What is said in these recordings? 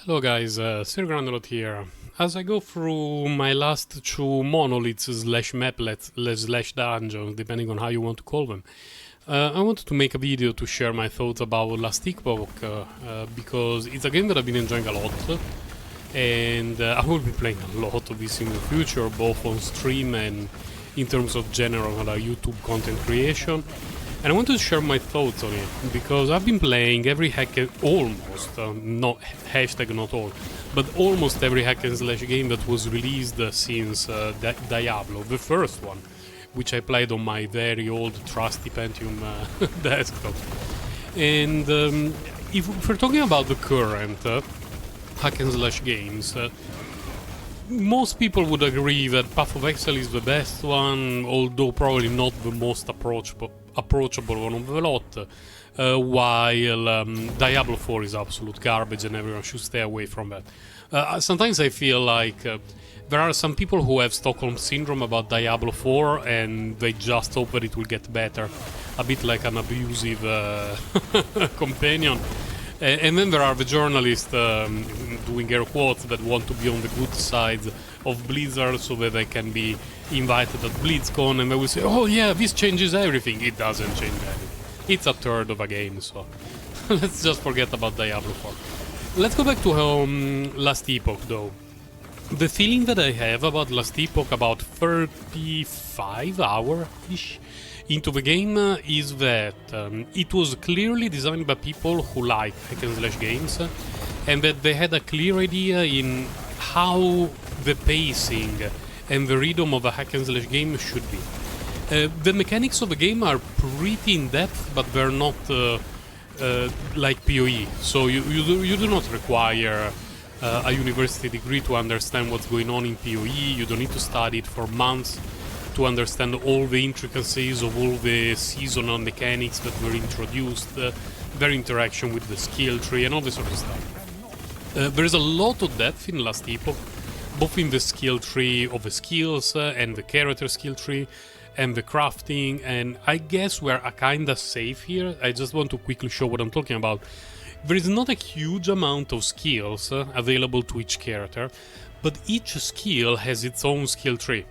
Hello guys, Sir Granulot here. As I go through my last two monoliths slash maplets slash dungeons, depending on how you want to call them, I wanted to make a video to share my thoughts about Last Epoch, because it's a game that I've been enjoying a lot, and I will be playing a lot of this in the future, both on stream and in terms of general YouTube content creation. And I want to share my thoughts on it, because I've been playing every almost, not hashtag not all, but almost every hack and slash game that was released since Diablo, the first one, which I played on my very old trusty Pentium desktop. And if we're talking about the current hack and slash games, most people would agree that Path of Exile is the best one, although probably not the most approachable one of the lot, while Diablo 4 is absolute garbage and everyone should stay away from that. Sometimes I feel like there are some people who have Stockholm Syndrome about Diablo 4 and they just hope that it will get better, a bit like an abusive companion. And then there are the journalists doing air quotes that want to be on the good side of Blizzard so that they can be invited at BlizzCon, and they will say, oh yeah, this changes everything. It doesn't change everything. It's a third of a game, so let's just forget about Diablo 4. Let's go back to Last Epoch though. The feeling that I have about Last Epoch about 35 hours-ish into the game is that it was clearly designed by people who like hack and slash games, and that they had a clear idea in how the pacing and the rhythm of a hack and slash game should be. The mechanics of the game are pretty in depth, but they're not like PoE, so you do not require a university degree to understand what's going on in PoE. You don't need to study it for months to understand all the intricacies of all the seasonal mechanics that were introduced, their interaction with the skill tree and all this sort of stuff. There is a lot of depth in Last Epoch, both in the skill tree of the skills and the character skill tree and the crafting, and I guess we're kinda safe here. I just want to quickly show what I'm talking about. There is not a huge amount of skills available to each character, but each skill has its own skill tree.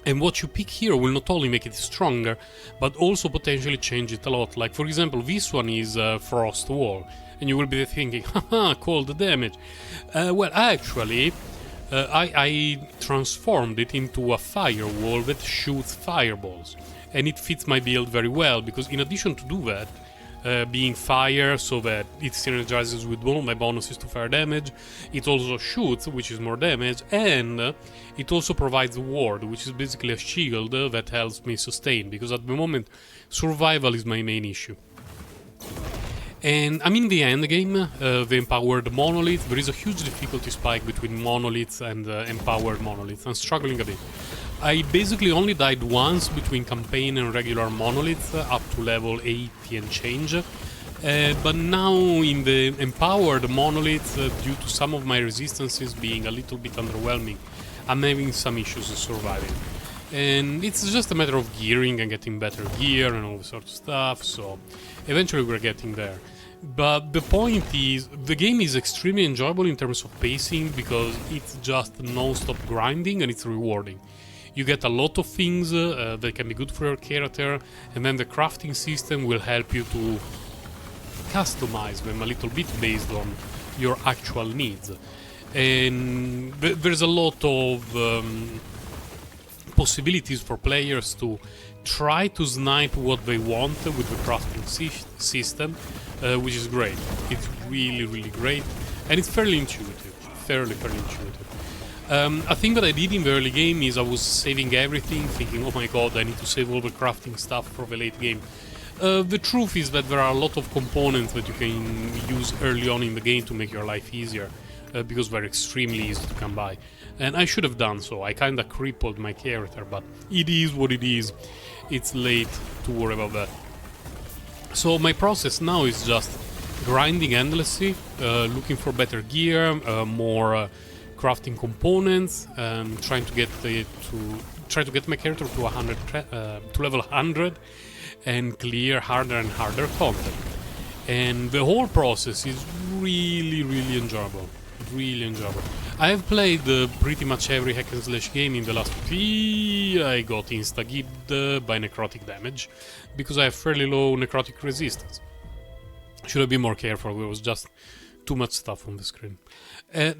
And what you pick here will not only make it stronger, but also potentially change it a lot. Like, for example, this one is Frost Wall, and you will be thinking, haha, cold damage. Well, actually, I transformed it into a firewall that shoots fireballs. And it fits my build very well, because in addition to do that, being fire so that it synergizes with all my bonuses to fire damage, it also shoots, which is more damage, and it also provides ward, which is basically a shield that helps me sustain, because at the moment survival is my main issue. And I'm in the end game, the empowered monolith. There is a huge difficulty spike between monoliths and empowered monoliths. I'm struggling a bit. I basically only died once between campaign and regular monoliths, up to level 80 and change. But now in the empowered monoliths, due to some of my resistances being a little bit underwhelming, I'm having some issues surviving. And it's just a matter of gearing and getting better gear and all this sort of stuff, so eventually we're getting there. But the point is, the game is extremely enjoyable in terms of pacing, because it's just non-stop grinding and it's rewarding. You get a lot of things that can be good for your character, and then the crafting system will help you to customize them a little bit based on your actual needs. And there's a lot of possibilities for players to try to snipe what they want with the crafting system, which is great. It's really, really great, and it's fairly intuitive, fairly intuitive. A thing that I did in the early game is I was saving everything, thinking, oh my god, I need to save all the crafting stuff for the late game. The truth is that there are a lot of components that you can use early on in the game to make your life easier, because they're extremely easy to come by. And I should have done so. I kinda crippled my character, but it is what it is. It's late to worry about that. So my process now is just grinding endlessly, looking for better gear, more crafting components, trying to get my character to level 100 and clear harder and harder content. And the whole process is really enjoyable. Really enjoyable. I have played pretty much every hack and slash game in the last year. I got insta-gibbed by necrotic damage because I have fairly low necrotic resistance. Should have been more careful, there was just too much stuff on the screen.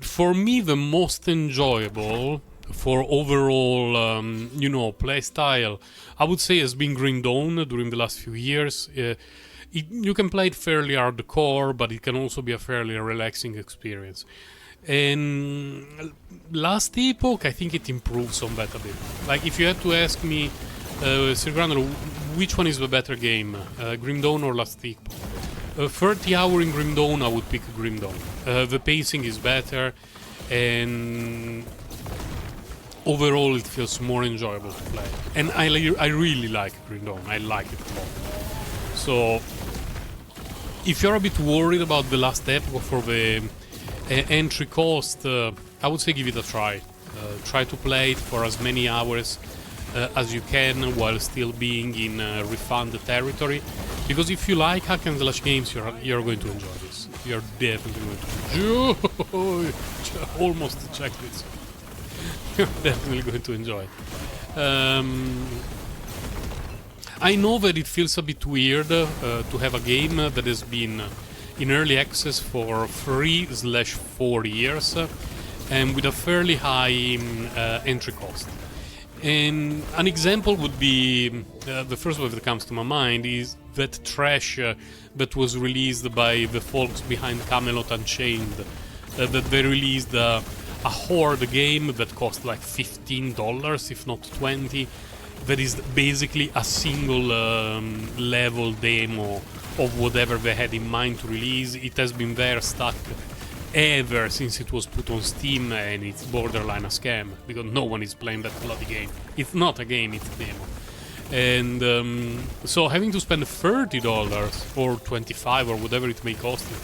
For me, the most enjoyable for overall, you know, playstyle, I would say has been Grim Dawn during the last few years. You can play it fairly hardcore, but it can also be a fairly relaxing experience. And Last Epoch, I think it improves on that a bit. Like, if you had to ask me, Sir Granular, which one is the better game, Grim Dawn or Last Epoch? 30 hour in Grim Dawn, I would pick Grim Dawn. The pacing is better, and overall it feels more enjoyable to play. And I really like Grim Dawn, I like it a lot. So, if you're a bit worried about the Last Epoch for the entry cost, I would say give it a try. Try to play it for as many hours as you can while still being in refunded territory. Because if you like hack and slash games, you're going to enjoy this. You're definitely going to enjoy. Almost checked it. You're definitely going to enjoy. I know that it feels a bit weird to have a game that has been in early access for 3/4 years and with a fairly high entry cost. And an example would be, the first one that comes to my mind is that trash that was released by the folks behind Camelot Unchained, that they released a Horde game that cost like $15, if not 20, that is basically a single level demo of whatever they had in mind to release. It has been there stuck ever since it was put on Steam, and it's borderline a scam because no one is playing that bloody game. It's not a game, it's a demo. And so having to spend $30 or $25 or whatever it may cost you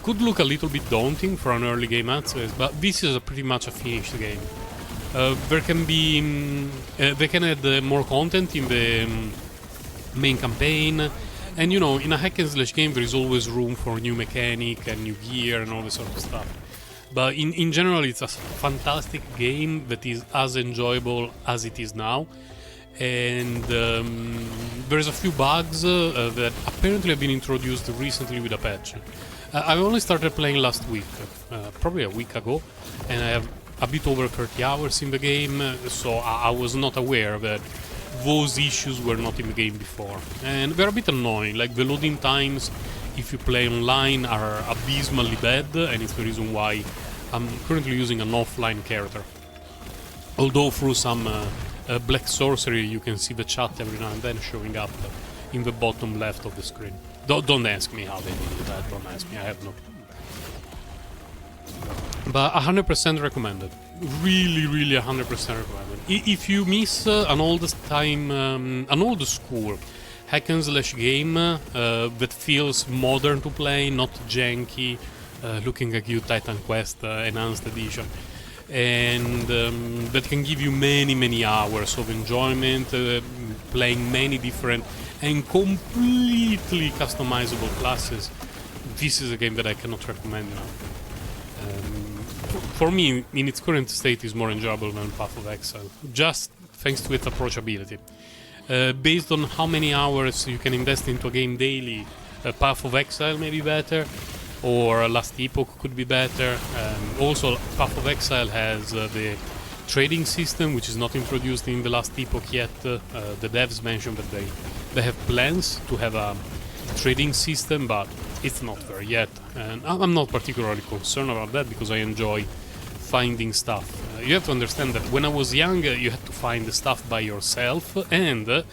could look a little bit daunting for an early game access, but this is pretty much a finished game. There can be they can add more content in the main campaign. And you know, in a hack and slash game there is always room for new mechanic and new gear and all this sort of stuff. But in general it's a fantastic game that is as enjoyable as it is now. And there's a few bugs that apparently have been introduced recently with a patch. I only started playing last week, probably a week ago, and I have a bit over 30 hours in the game, so I was not aware that those issues were not in the game before. And they're a bit annoying, like the loading times if you play online are abysmally bad, and it's the reason why I'm currently using an offline character. Although through some black sorcery you can see the chat every now and then showing up in the bottom left of the screen. Don't ask me how they do that, don't ask me, I have no clue. But 100% recommended. Really 100% recommended. If you miss an old school hack and slash game that feels modern to play, not janky, looking at you Titan Quest Enhanced Edition, and that can give you many hours of enjoyment, playing many different and completely customizable classes, this is a game that I cannot recommend enough. For me, in its current state, is more enjoyable than Path of Exile, just thanks to its approachability. Based on how many hours you can invest into a game daily, Path of Exile may be better, or Last Epoch could be better. Also, Path of Exile has the trading system, which is not introduced in the Last Epoch yet. The devs mentioned that they have plans to have a trading system, but it's not there yet. And I'm not particularly concerned about that because I enjoy finding stuff. You have to understand that when I was young, you had to find the stuff by yourself, and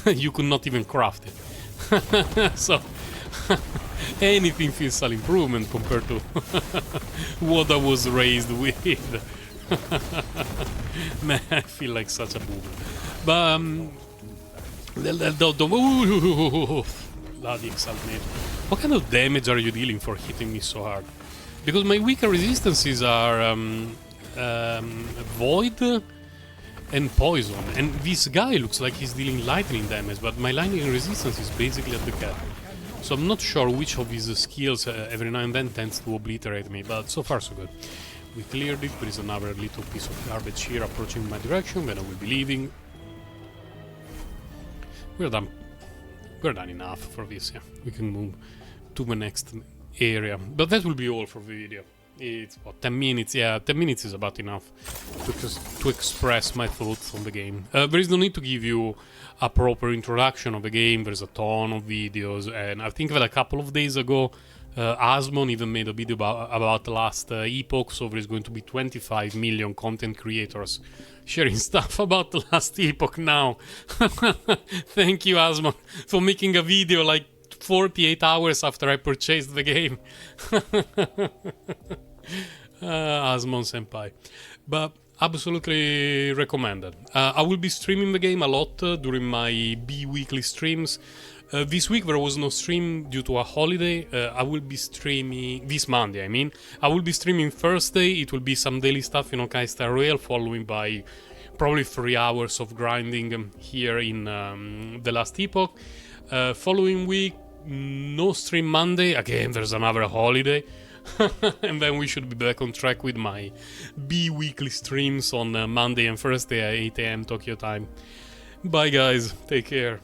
you could not even craft it. So anything feels an improvement compared to what I was raised with. Man, I feel like such a boomer. But bloody exaltation. What kind of damage are you dealing for hitting me so hard? Because my weaker resistances are void and poison, and this guy looks like he's dealing lightning damage, but my lightning resistance is basically at the cap. So I'm not sure which of his skills every now and then tends to obliterate me, but so far so good. We cleared it. There is another little piece of garbage here approaching my direction, then I will be leaving. We're done. We're done enough for this, yeah. We can move to the next area. But that will be all for the video. It's what, 10 minutes? Yeah, 10 minutes is about enough to express my thoughts on the game. There is no need to give you a proper introduction of the game. There's a ton of videos, and I think that a couple of days ago Asmon even made a video about Last Epoch, so there is going to be 25 million content creators sharing stuff about the Last Epoch now. Thank you, Asmon, for making a video like 48 hours after I purchased the game. Asmon senpai. But absolutely recommended. I will be streaming the game a lot during my bi-weekly streams. This week there was no stream due to a holiday. I will be streaming this Monday, I mean. I will be streaming Thursday. It will be some daily stuff, you know, kind of derail, following by probably 3 hours of grinding here in the Last Epoch. Following week, no stream Monday. Again, there's another holiday. And then we should be back on track with my bi-weekly streams on Monday and Thursday at 8 AM Tokyo time. Bye guys, take care.